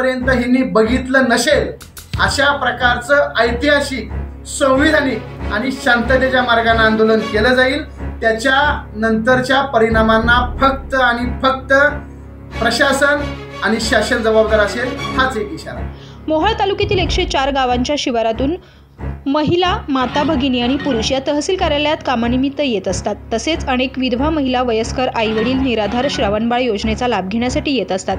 जोपर्यंत ह्यांनी बघितलं नसेल अशा प्रकारचं ऐतिहासिक, संविधानिक आणि शांततेच्या मार्गाने आंदोलन केलं जाईल। त्याच्या नंतरच्या परिणामांना फक्त आणि फक्त प्रशासन आणि शासन जबाबदार असेल, हाच एक इशारा। मोहोळ तालुक्यातील 104 गावांच्या शिवारातून महिला, माता भगिनी आणि पुरुष या तहसील कार्यालयात कामानिमित्त येत असतात। तसेच अनेक विधवा महिला, वयस्कर आई-वडील निराधार श्रावणबाळ योजनेचा लाभ घेण्यासाठी येत असतात।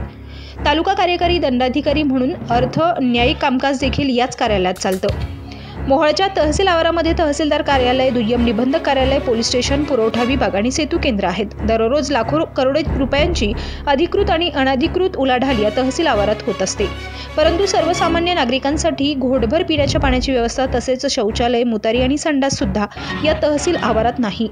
तालुका कार्यकारी दंडाधिकारी म्हणून अर्थ न्यायिक कामकाज देखील याच कार्यालयात चालतं। मोहोळच्या तहसील आवारामध्ये तहसीलदार कार्यालय, दुय्यम निबंधक कार्यालय, पोलीस स्टेशन, पुरवठा विभाग आणि सेतू केंद्र आहेत। दररोज लाखो करोडो रुपयांची अधिकृत आणि अनधिकृत उलाढाल या तहसील आवारात होत असते। परंतु सर्वसामान्य नागरिकांसाठी घोटभर पिण्याच्या पाण्याची व्यवस्था तसेच शौचालय, मुतारी आणि संडास सुद्धा या तहसील आवारात नाही।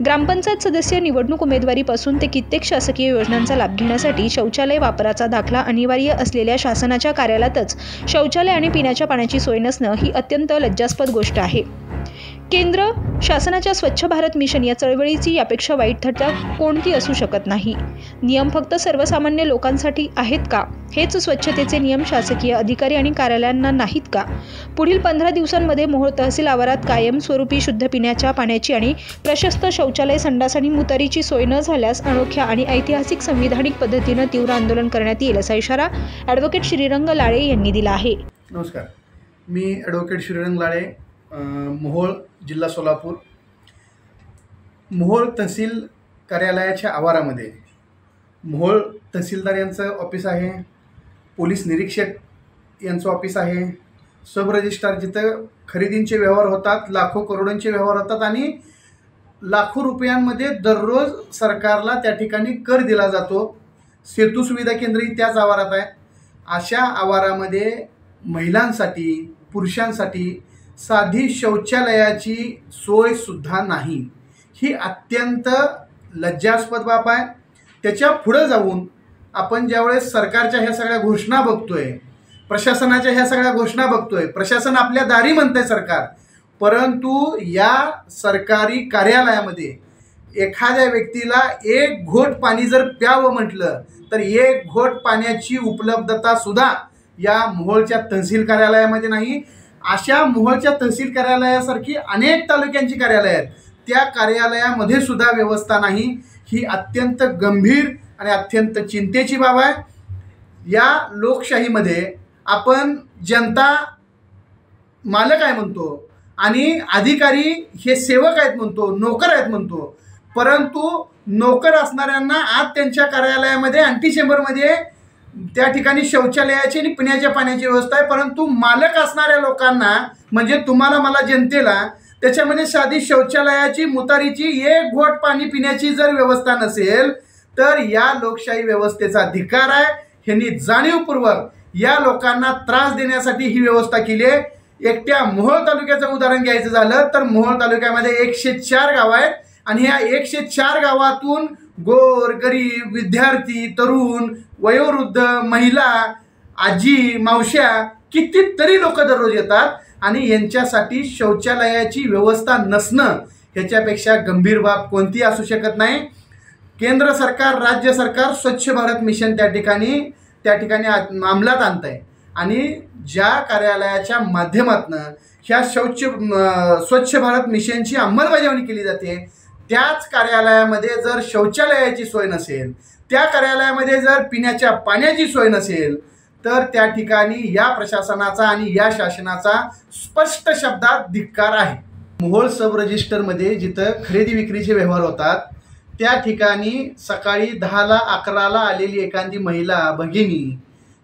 ग्रामपंचायत सदस्य निवडणूक उमेदवारीपासून ते कित्येक शासकीय योजनांचा लाभ घेण्यासाठी शौचालय वापराचा दाखला अनिवार्य असलेल्या शासनाच्या कार्यालयातच शौचालय आणि पिण्याच्या पाण्याची सोय नसणं ही अत्यंत लज्जास्पद गोष्ट आहे। केंद्र शासनाच्या स्वच्छ भारत मिशन या चळवळीची यापेक्षा वाईट थट्टा कोणती असू शकत नाही। नियम फक्त सर्वसामान्य लोकांसाठी आहेत का? हेच स्वच्छतेचे नियम शासकीय अधिकारी आणि कार्यालयांना नाहीत का? पुढील 15 दिवसांमध्ये मोहोळ तहसील आवारात कायमस्वरूपी शुद्ध पिण्याच्या पाण्याची आणि प्रशस्त शौचालय, संडास आणि मुतारीची सोय न झाल्यास अनोख्या आणि ऐतिहासिक संविधानिक पद्धतीने तीव्र आंदोलन करण्यात येईल असा इशारा ॲडव्होकेट श्रीरंग लाळे यांनी दिला आहे। नमस्कार, मी ॲडव्होकेट श्रीरंग लाळे, मोहोळ, जिल्हा सोलापूर। मोहोळ तहसील कार्यालयाच्या आवारामध्ये मोहोळ तहसीलदार यांचं ऑफिस आहे, पोलीस निरीक्षक यांचं ऑफिस आहे, सब रजिस्ट्रार जिथं खरेदींचे व्यवहार होतात, लाखो करोडोंचे व्यवहार होतात आणि लाखो रुपयांमध्ये दररोज सरकारला त्या ठिकाणी कर दिला जातो। सेतू सुविधा केंद्रही त्याच आवारात आहे। अशा आवारामध्ये महिलांसाठी, पुरुषांसाठी साधी शौचालयाची सोय सुद्धा नाही। ही अत्यंत लज्जास्पद बाब आहे। त्याच्या पुढे जाऊन आपण ज्यावेळेस सरकारच्या ह्या सगळ्या घोषणा बघतोय, प्रशासनाच्या ह्या सगळ्या घोषणा बघतोय, प्रशासन आपल्या दारी म्हणतंय सरकार, परंतु या सरकारी कार्यालयामध्ये एखाद्या व्यक्तीला एक घोट पाणी जर प्यावं म्हटलं तर एक घोट पाण्याची उपलब्धता सुद्धा या मोहोळच्या तहसील कार्यालयामध्ये नाही। अशा मोहोळच्या तहसील कार्यालयासारखी अनेक तालुक्यांची कार्यालय आहेत, त्या कार्यालयामध्ये सुद्धा व्यवस्था नाही। ही अत्यंत गंभीर आणि अत्यंत चिंतेची बाब आहे। या लोकशाहीमध्ये आपण जनता मालक आहे म्हणतो आणि अधिकारी हे सेवक आहेत म्हणतो, नोकर आहेत म्हणतो, परंतु नोकर असणाऱ्यांना आज त्यांच्या कार्यालयामध्ये अँटीचेंबरमध्ये त्या ठिकाणी शौचालयाची आणि पिण्याच्या पाण्याची व्यवस्था आहे, परंतु मालक असणाऱ्या लोकांना म्हणजे तुम्हाला मला जनतेला त्याच्यामध्ये साधी शौचालयाची, मुतारीची, एक घोट पाणी पिण्याची जर व्यवस्था नसेल तर या लोकशाही व्यवस्थेचा धिक्कार आहे। ह्यांनी जाणीवपूर्वक या लोकांना त्रास देण्यासाठी ही व्यवस्था केली आहे। एकट्या मोहोळ तालुक्याचं उदाहरण घ्यायचं झालं तर मोहोळ तालुक्यामध्ये 104 गाव आहेत आणि ह्या 104 गावातून गोर गरीब, विद्यार्थी, तरुण, वयोवृद्ध, महिला, आजी, मावश्या कितीतरी लोक दररोज येतात आणि यांच्यासाठी शौचालयाची व्यवस्था नसणं ह्याच्यापेक्षा गंभीर बाब कोणती असू शकत नाही। केंद्र सरकार, राज्य सरकार स्वच्छ भारत मिशन त्या ठिकाणी अंमलात आणत आहे आणि ज्या कार्यालयाच्या माध्यमातून ह्या स्वच्छ भारत मिशनची अंमलबजावणी केली जाते त्याच कार्यालयामध्ये जर शौचालयाची सोय नसेल, त्या कार्यालयामध्ये जर पिण्याच्या पाण्याची सोय नसेल तर त्या ठिकाणी या प्रशासनाचा आणि या शासनाचा स्पष्ट शब्दात धिक्कार आहे। मोहोळ सब रजिस्टरमध्ये जिथं खरेदी विक्रीचे व्यवहार होतात त्या ठिकाणी सकाळी 10ला 11ला आलेली एखादी महिला भगिनी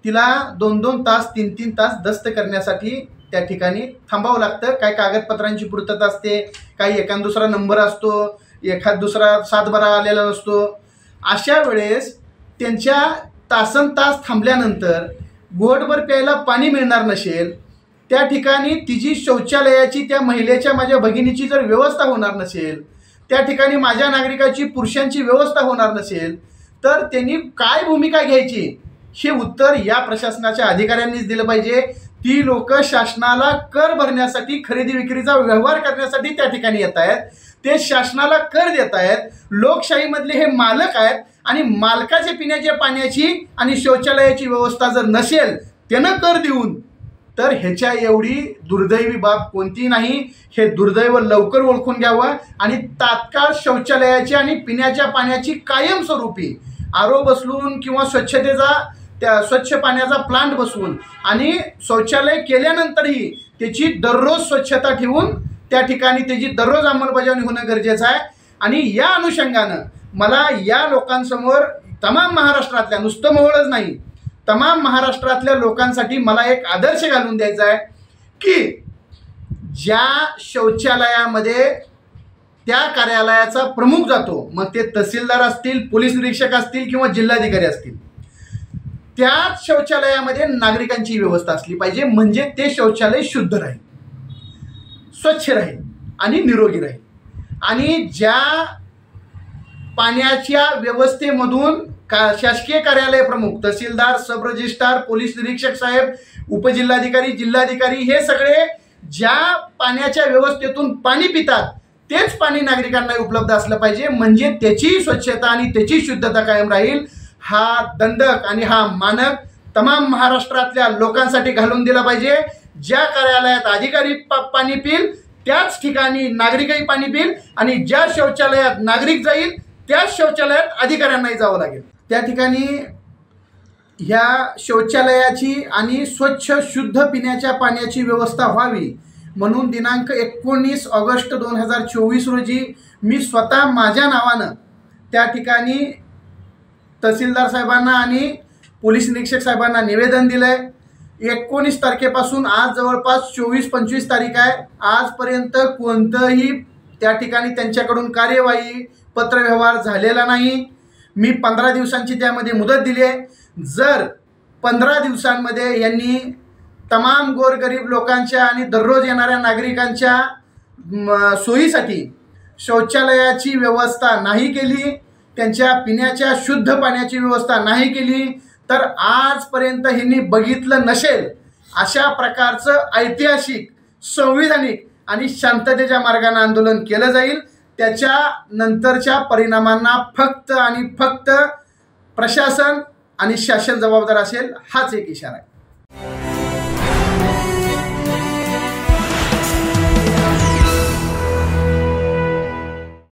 तिला 2-2 तास 3-3 तास दस्त करण्यासाठी त्या ठिकाणी थांबावं लागतं। काही कागदपत्रांची पूर्तता असते, काही एखादा दुसरा नंबर असतो, एखाद दुसरा सातबारा आलेला नसतो। अशा वेळेस त्यांच्या तासनतास थांबल्यानंतर घोटभर प्यायला पाणी मिळणार नसेल, त्या ठिकाणी तिची शौचालयाची, त्या महिलेच्या, माझ्या भगिनीची जर व्यवस्था होणार नसेल, त्या ठिकाणी माझ्या नागरिकाची, पुरुषांची व्यवस्था होणार नसेल तर त्यांनी काय भूमिका घ्यायची हे उत्तर या प्रशासनाच्या अधिकाऱ्यांनीच दिलं पाहिजे। ती लोक शासनाला कर भरण्यासाठी, खरेदी विक्रीचा व्यवहार करण्यासाठी त्या ठिकाणी येत आहेत, ते शासनाला कर देत आहेत। लोकशाहीमधले हे मालक आहेत आणि मालकाच्या पिण्याच्या पाण्याची आणि शौचालयाची व्यवस्था जर नसेल त्यानं कर देऊन, तर ह्याच्या एवढी दुर्दैवी बाब कोणती नाही. हे दुर्दैव लवकर ओळखून घ्यावं आणि तात्काळ शौचालयाची आणि पिण्याच्या पाण्याची कायमस्वरूपी आरो बसवून किंवा स्वच्छ पाण्याचा प्लांट बसवून आणि शौचालय केल्यानंतरही त्याची दररोज स्वच्छता ठेवून त्या ठिकाणी त्याची दररोज अंमलबजावणी होणं गरजेचं आहे. आणि या अनुषंगानं मला या लोकांसमोर तमाम महाराष्ट्रातल्या, नुसतं मोहोळच नाही, तमाम महाराष्ट्रातल्या लोकांसाठी मला एक आदर्श घालून द्यायचा आहे की ज्या शौचालयामध्ये त्या कार्यालयाचा प्रमुख जातो, मग ते तहसीलदार असतील, पोलीस निरीक्षक असतील किंवा जिल्हाधिकारी असतील, त्याच शौचालयामध्ये नागरिकांची व्यवस्था असली पाहिजे. म्हणजे ते शौचालय शुद्ध राहील, स्वच्छ राहील आणि निरोगी राहील. आणि ज्या पाण्याच्या व्यवस्थेमधून शासकीय कार्यालय प्रमुख, तहसीलदार, सब रजिस्ट्रार, पोलीस निरीक्षक साहेब, उपजिल्हाधिकारी, जिल्हाधिकारी हे सगळे ज्या पाण्याच्या व्यवस्थेतून पाणी पितात तेच पाणी नागरिकांना उपलब्ध असलं पाहिजे. म्हणजे त्याची स्वच्छता आणि त्याची शुद्धता कायम राहील. हा दंडक आणि हा मानक तमाम महाराष्ट्रातल्या लोकांसाठी घालून दिला पाहिजे. ज्या कार्यालयात अधिकारी पाणी पिल त्याच ठिकाणी नागरिकही पाणी पिल आणि ज्या शौचालयात नागरिक जाईल त्याच शौचालयात अधिकाऱ्यांनाही जावं लागेल. त्या ठिकाणी ह्या शौचालयाची आणि स्वच्छ शुद्ध पिण्याच्या पाण्याची व्यवस्था व्हावी म्हणून दिनांक 19 ऑगस्ट 2024 रोजी मी स्वतः माझ्या नावानं त्या ठिकाणी तहसीलदार साहेबांना आणि पोलीस निरीक्षक साहेबांना निवेदन दिलं आहे. 19 तारखेपासून आज जवळपास 24-25 तारीख आहे. आजपर्यंत कोणतंही त्या ठिकाणी त्यांच्याकडून कार्यवाही, पत्रव्यवहार झालेला नाही. मी 15 दिवसांची त्यामध्ये मुदत दिली आहे. जर 15 दिवसांमध्ये यांनी तमाम गोरगरीब लोकांच्या आणि दररोज येणाऱ्या नागरिकांच्या सोयीसाठी शौचालयाची व्यवस्था नाही केली, त्यांच्या पिण्याच्या शुद्ध पाण्याची व्यवस्था नाही केली, तर आजपर्यंत ह्यांनी बघितलं नसेल अशा प्रकारचं ऐतिहासिक, संविधानिक आणि शांततेच्या मार्गाने आंदोलन केलं जाईल. त्याच्या नंतरच्या परिणामांना फक्त आणि फक्त प्रशासन आणि शासन जबाबदार असेल, हाच एक इशारा आहे.